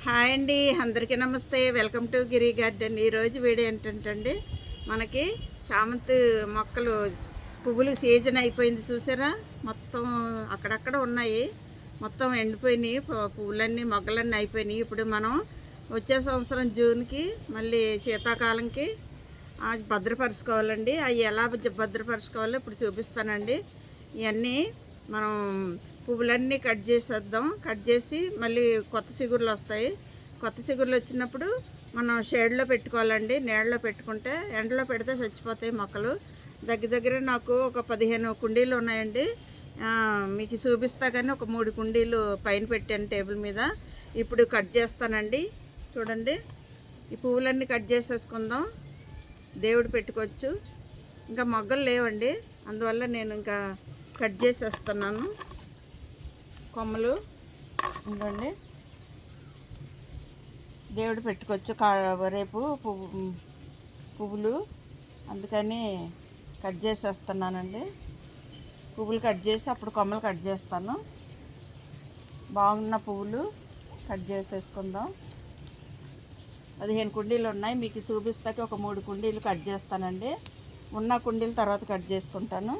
Hi అండి, అందరికీ నమస్తే. Welcome to Giri garden. ఈరోజు వీడియో ఏంటంటే మనకి చామంతి మొక్కలు పువ్వులు సీజన్ అయిపోయింది చూసారా. మొత్తం అక్కడక్కడ ఉన్నాయి, మొత్తం ఎండిపోయినాయి. పువ్వులన్నీ మొగ్గలన్నీ అయిపోయినాయి. ఇప్పుడు మనం వచ్చే సంవత్సరం జూన్కి మళ్ళీ శీతాకాలంకి భద్రపరుచుకోవాలండి. అవి ఎలా భద్రపరుచుకోవాలో ఇప్పుడు చూపిస్తానండి. ఇవన్నీ మనం పువ్వులన్నీ కట్ చేసేద్దాం. కట్ చేసి మళ్ళీ కొత్త చిగుర్లు వస్తాయి. కొత్త చిగుర్లు వచ్చినప్పుడు మనం షేడ్లో పెట్టుకోవాలండి. నీడలో పెట్టుకుంటే, ఎండలో పెడితే చచ్చిపోతాయి మొక్కలు. దగ్గర నాకు ఒక 15 కుండీలు ఉన్నాయండి. మీకు చూపిస్తా కానీ ఒక 3 కుండీలు పైన పెట్టాను టేబుల్ మీద. ఇప్పుడు కట్ చేస్తానండి. చూడండి, ఈ పువ్వులన్నీ కట్ చేసేసుకుందాం. దేవుడు పెట్టుకోవచ్చు. ఇంకా మొగ్గలు లేవండి, అందువల్ల నేను ఇంకా కట్ చేసేస్తున్నాను కొమ్మలు. ఇవ్వండి, దేవుడు పెట్టుకోవచ్చు రేపు పువ్వులు, అందుకని కట్ చేసేస్తున్నానండి. పువ్వులు కట్ చేసి అప్పుడు కొమ్మలు కట్ చేస్తాను. బాగున్న పువ్వులు కట్ చేసేసుకుందాం. 15 కుండీలు ఉన్నాయి, మీకు చూపిస్తాకి ఒక 3 కుండీలు కట్ చేస్తానండి. ఉన్న కుండీలు తర్వాత కట్ చేసుకుంటాను.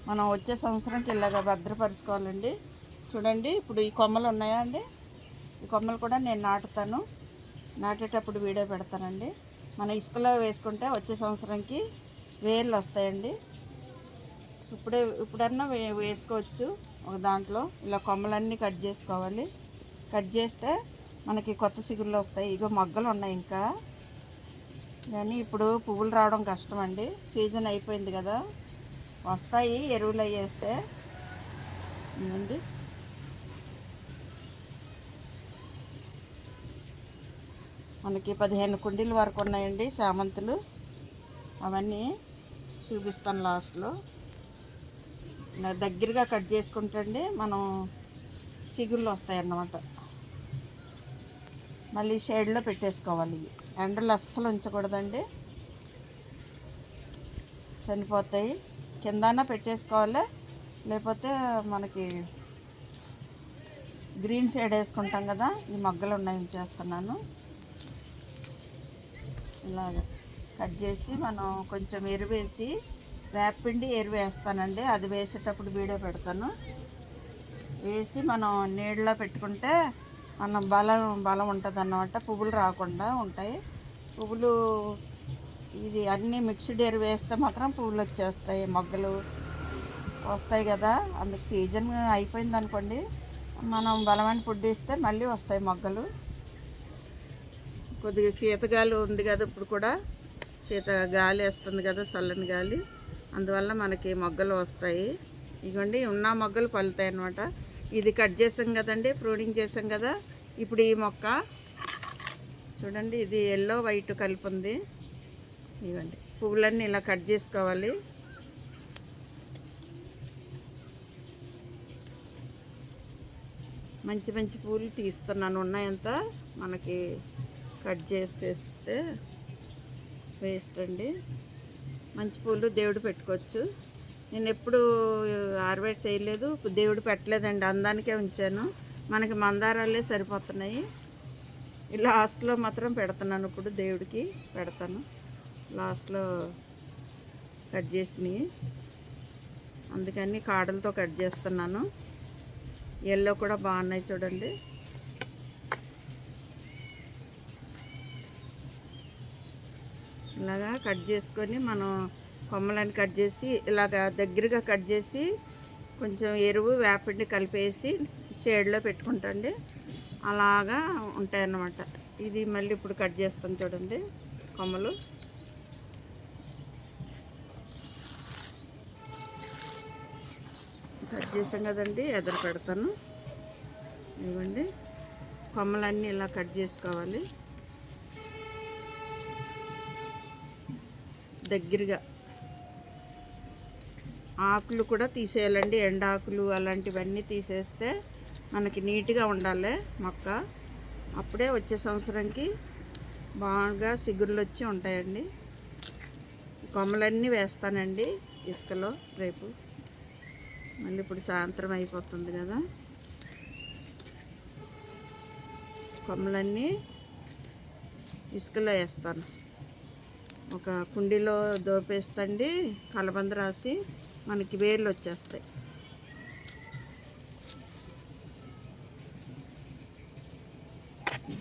మనం వచ్చే సంవత్సరంకి ఇలాగ భద్రపరుచుకోవాలండి. చూడండి, ఇప్పుడు ఈ కొమ్మలు ఉన్నాయా అండి, ఈ కొమ్మలు కూడా నేను నాటుతాను. నాటేటప్పుడు వీడియో పెడతానండి. మన ఇసుకలో వేసుకుంటే వచ్చే సంవత్సరంకి వేర్లు వస్తాయండి. ఇప్పుడన్నా వేసుకోవచ్చు ఒక దాంట్లో. ఇలా కొమ్మలన్నీ కట్ చేసుకోవాలి. కట్ చేస్తే మనకి కొత్త చిగుర్లు వస్తాయి. ఇగో మొగ్గలు ఉన్నాయి ఇంకా, కానీ ఇప్పుడు పువ్వులు రావడం కష్టం అండి. సీజన్ అయిపోయింది కదా, వస్తాయి ఎరువులు అయ్యేస్తే. ఇవ్వండి, మనకి 15 కుండీల వరకు ఉన్నాయండి చామంతులు. అవన్నీ చూపిస్తాను లాస్ట్లో. దగ్గరగా కట్ చేసుకుంటండి మనం చిగుళ్ళు వస్తాయి అన్నమాట. మళ్ళీ షేడ్లో పెట్టేసుకోవాలి. ఎండలు అస్సలు ఉంచకూడదండి, చనిపోతాయి. కిందన పెట్టేసుకోవాలి, లేకపోతే మనకి గ్రీన్ షేడ్ వేసుకుంటాం కదా. ఈ మొగ్గలు ఉన్నాయి, ఉంచేస్తున్నాను. ఇలాగ కట్ చేసి మనం కొంచెం ఎరువేసి, వేపపిండి ఎరువు వేస్తానండి. అది వేసేటప్పుడు వీడియో పెడతాను. వేసి మనం నీళ్ళలో పెట్టుకుంటే మనం బలం ఉంటుంది అన్నమాట. పువ్వులు రాకుండా ఉంటాయి. పువ్వులు ఇది అన్నీ మిక్స్డ్ ఎరువు వేస్తే మాత్రం పువ్వులు వచ్చేస్తాయి, మొగ్గలు వస్తాయి కదా. అందుకు సీజన్ అయిపోయింది అనుకోండి, మనం బలమైన ఫుడ్ ఇస్తే మళ్ళీ వస్తాయి మొగ్గలు. కొద్దిగా శీతగాలి ఉంది కదా, ఇప్పుడు కూడా శీత గాలి వేస్తుంది కదా, చల్లని గాలి. అందువల్ల మనకి మొగ్గలు వస్తాయి. ఇదిగోండి, ఉన్న మొగ్గలు పలుతాయి అన్నమాట. ఇది కట్ చేసాం కదండి, ప్రూనింగ్ చేసాం కదా. ఇప్పుడు ఈ మొక్క చూడండి, ఇది ఎల్లో వైట్ కలిపి ఉంది. ఇవ్వండి, పువ్వులన్నీ ఇలా కట్ చేసుకోవాలి. మంచి మంచి పువ్వులు తీస్తున్నాను. ఉన్నాయంతా మనకి కట్ చేసేస్తే వేస్ట్ అండి. మంచి పూలు దేవుడు పెట్టుకోవచ్చు. నేను ఎప్పుడు హార్వెస్ట్ చేయలేదు, దేవుడు పెట్టలేదండి, అందానికే ఉంచాను. మనకి మందారాలే సరిపోతున్నాయి. లాస్ట్లో మాత్రం పెడుతున్నాను. ఇప్పుడు దేవుడికి పెడతాను లాస్ట్లో కట్ చేసినవి, అందుకని కాడలతో కట్ చేస్తున్నాను. ఎల్లో కూడా బాగున్నాయి చూడండి. ఇలాగా కట్ చేసుకొని మనం కొమ్మలని కట్ చేసి ఇలాగా దగ్గరగా కట్ చేసి కొంచెం ఎరువు వేపండి కలిపేసి షేడ్లో పెట్టుకుంటండి. అలాగా ఉంటాయన్నమాట. ఇది మళ్ళీ ఇప్పుడు కట్ చేస్తాం చూడండి కొమ్మలు. కట్ చేసాం కదండి, ఎదురు పెడతాను. ఇవ్వండి, కొమ్మలన్నీ ఇలా కట్ చేసుకోవాలి దగ్గరగా. ఆకులు కూడా తీసేయాలండి, ఎండాకులు అలాంటివన్నీ తీసేస్తే మనకి నీట్గా ఉండాలి మొక్క. అప్పుడే వచ్చే సంవత్సరంకి బాగా చిగుర్లు వచ్చి ఉంటాయండి. కొమ్మలన్నీ వేస్తానండి ఇసుకలో రేపు. మళ్ళీ ఇప్పుడు సాయంత్రం అయిపోతుంది కదా. కొమ్మలన్నీ ఇసుకలో వేస్తాను. ఒక కుండీలో దోపేస్తండి, కలబంద రాసి మనకి వేర్లు వచ్చేస్తాయి.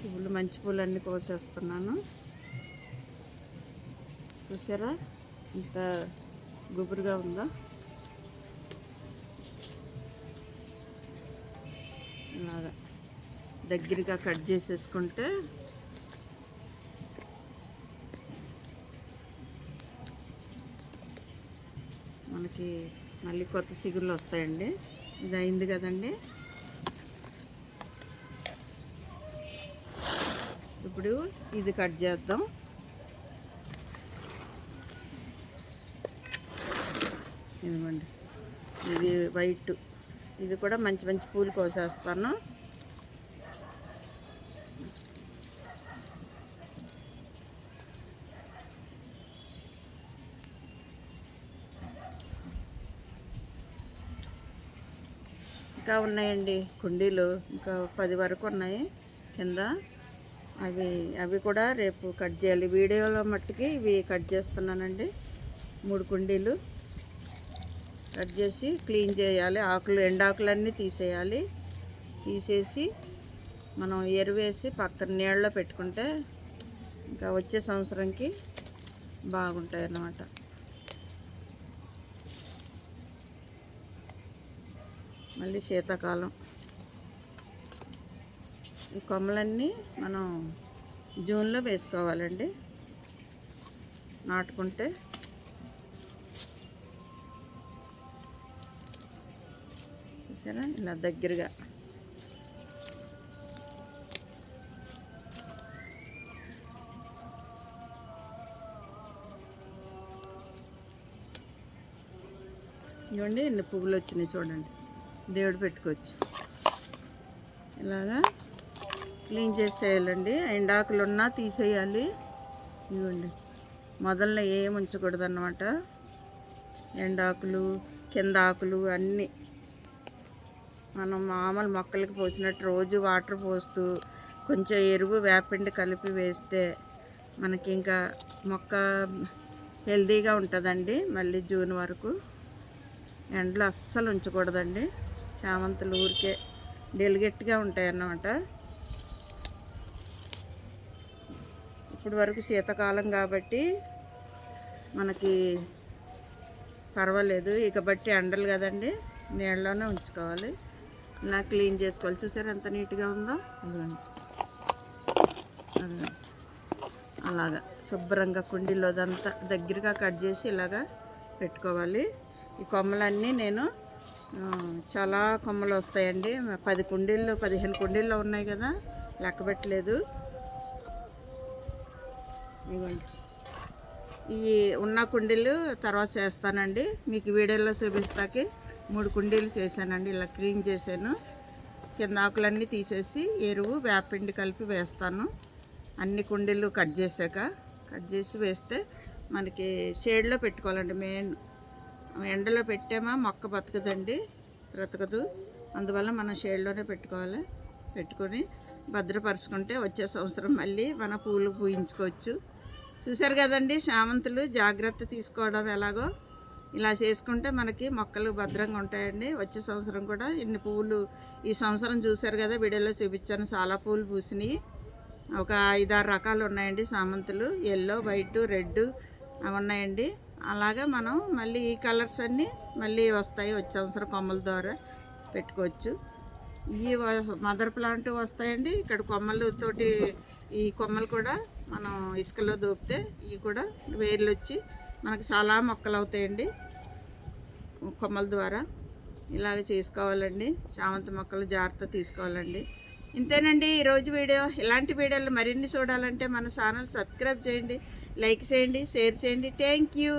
పువ్వులు, మంచి పూలు అన్నీ కోసేస్తున్నాను. చూసారా ఇంత గుబురుగా ఉందో. ఇలాగా దగ్గరగా కట్ చేసేసుకుంటే మనకి మళ్ళీ కొత్త చిగుర్లు వస్తాయండి. ఇది అయింది కదండి. ఇప్పుడు ఇది కట్ చేద్దాం. ఇదిగోండి, ఇది వైట్, ఇది కూడా మంచి మంచి పూలు కోసేస్తాను. ఇంకా ఉన్నాయండి కుండీలు, ఇంకా 10 వరకు ఉన్నాయి కింద. అవి కూడా రేపు కట్ చేయాలి. వీడియోలో మట్టుకి ఇవి కట్ చేస్తున్నానండి. 3 కుండీలు కట్ చేసి క్లీన్ చేయాలి. ఆకులు, ఎండాకులన్నీ తీసేయాలి. తీసేసి మనం ఎరువేసి పక్కన నీళ్ళలో పెట్టుకుంటే ఇంకా వచ్చే సంవత్సరంకి బాగుంటాయి అన్నమాట. మళ్ళీ శీతాకాలం ఈ కొమ్మలన్నీ మనం జూన్లో వేసుకోవాలండి, నాటుకుంటే. చూసారా ఇలా దగ్గరగా. ఇవ్వండి ఎన్ని పువ్వులు వచ్చినాయి చూడండి. దేవుడు పెట్టుకోవచ్చు. ఇలాగా క్లీన్ చేసేయాలండి. ఎండాకులు ఉన్నా తీసేయాలి. ఇవ్వండి, మొదల్లో ఏం ఉంచకూడదు అన్నమాట. ఎండాకులు, కింద ఆకులు అన్నీ మనం మామూలు మొక్కలకి పోసినట్టు రోజు వాటర్ పోస్తూ కొంచెం ఎరువు, వేపిండి కలిపి వేస్తే మనకి ఇంకా మొక్క హెల్తీగా ఉంటుందండి. మళ్ళీ జూన్ వరకు ఎండలో అస్సలు ఉంచకూడదండి. చామంతులు ఊరికే డెలిగేట్గా ఉంటాయి అన్నమాట. ఇప్పుడు వరకు శీతాకాలం కాబట్టి మనకి పర్వాలేదు. ఇక బట్టి ఎండలు కదండి, నీళ్ళలోనే ఉంచుకోవాలి. ఇలా క్లీన్ చేసుకోవాలి. చూసారు ఎంత నీట్గా ఉందో. అలాగా శుభ్రంగా కుండీలోదంతా దగ్గరగా కట్ చేసి ఇలాగా పెట్టుకోవాలి. ఈ కొమ్మలన్నీ నేను చాలా కొమ్మలు వస్తాయండి. 10 కుండీల్లో 15 కుండీల్లో ఉన్నాయి కదా, లెక్క పెట్టలేదు. ఇవ్వండి, ఈ ఉన్న కుండీలు తర్వాత చేస్తానండి. మీకు వీడియోలో చూపిస్తాకి 3 కుండీలు చేశానండి. ఇలా క్లీన్ చేశాను. కింద ఆకులన్నీ తీసేసి ఎరువు, వేపిండి కలిపి వేస్తాను. అన్ని కుండీలు కట్ చేసి వేస్తే మనకి షేడ్లో పెట్టుకోవాలండి. మెయిన్ ఎండలో పెట్టామా మొక్క బ్రతకదు. అందువల్ల మనం షేడ్లోనే పెట్టుకోవాలి. పెట్టుకొని భద్రపరుచుకుంటే వచ్చే సంవత్సరం మళ్ళీ మన పూలు పూయించుకోవచ్చు. చూసారు కదండి, చామంతులు జాగ్రత్త తీసుకోవడం ఎలాగో. ఇలా చేసుకుంటే మనకి మొక్కలు భద్రంగా ఉంటాయండి. వచ్చే సంవత్సరం కూడా ఇన్ని పువ్వులు, ఈ సంవత్సరం చూసారు కదా వీడియోలో చూపించాను, చాలా పూలు పూసినాయి. ఒక 5-6 రకాలు ఉన్నాయండి చామంతులు. ఎల్లో, వైట్, రెడ్ అవి ఉన్నాయండి. అలాగా మనం మళ్ళీ ఈ కలర్స్ అన్నీ మళ్ళీ వస్తాయి. వచ్చే సంవత్సరం కొమ్మల ద్వారా పెట్టుకోవచ్చు. ఈ మదర్ ప్లాంట్ వస్తాయండి. ఇక్కడ కొమ్మలతోటి, ఈ కొమ్మలు కూడా మనం ఇసుకలో దూపితే ఇవి కూడా వేర్లు వచ్చి మనకు చాలా మొక్కలు అవుతాయండి కొమ్మల ద్వారా. ఇలాగ చేసుకోవాలండి. చామంతి మొక్కలు జాగ్రత్త తీసుకోవాలండి. ఇంతేనండి ఈరోజు వీడియో. ఇలాంటి వీడియోలు మరిన్ని చూడాలంటే మన ఛానల్ సబ్స్క్రైబ్ చేయండి, లైక్ చేయండి, షేర్ చేయండి. Thank you.